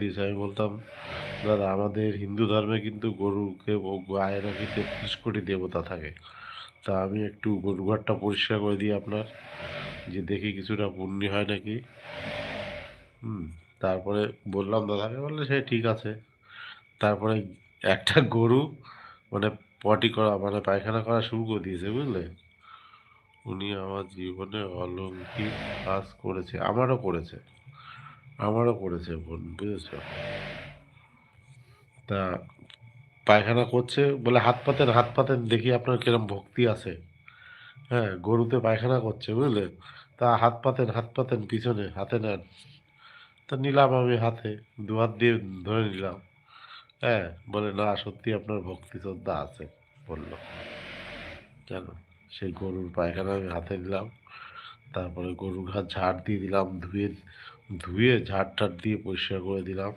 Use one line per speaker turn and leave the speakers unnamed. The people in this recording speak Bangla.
দিয়েছে। আমি বলতাম, দাদা আমাদের হিন্দু ধর্মে কিন্তু গরুকে ও গায়ে নাকি ৩৩ কোটি দেবতা থাকে। তা আমি একটু গরুর ঘরটা পরিষ্কার করে দিই আপনার, যে দেখি কিছুটা পুণ্য হয় নাকি। হুম, তারপরে বললাম দাদাকে, বললে সে ঠিক আছে। তারপরে একটা গরু মানে পটি করা মানে পায়খানা করা শুরু করে দিয়েছে, বুঝলে? উনি আমার জীবনে অলৌকিক কাজ করেছে, আমারও করেছে বোন, বুঝেছো? তা পায়খানা করছে বলে হাত পাতেন দেখি আপনার কিরম ভক্তি আছে। হ্যাঁ, গরুতে পায়খানা করছে, বুঝলেন? তা হাত পাতেন পিছনে, হাতে নেন। তা নিলাম আমি হাতে, দুহাত দিয়ে ধরে নিলাম। হ্যাঁ, বলে না সত্যি আপনার ভক্তি শ্রদ্ধা আছে, বলল। কেন? সেই গরুর পায়খানা আমি হাতে নিলাম, তারপরে গরুর ঘাট ঝাড় দিয়ে দিলাম, ধুয়ে ধুয়ে ঝাড় টাড় দিয়ে পরিষ্কার করে দিলাম।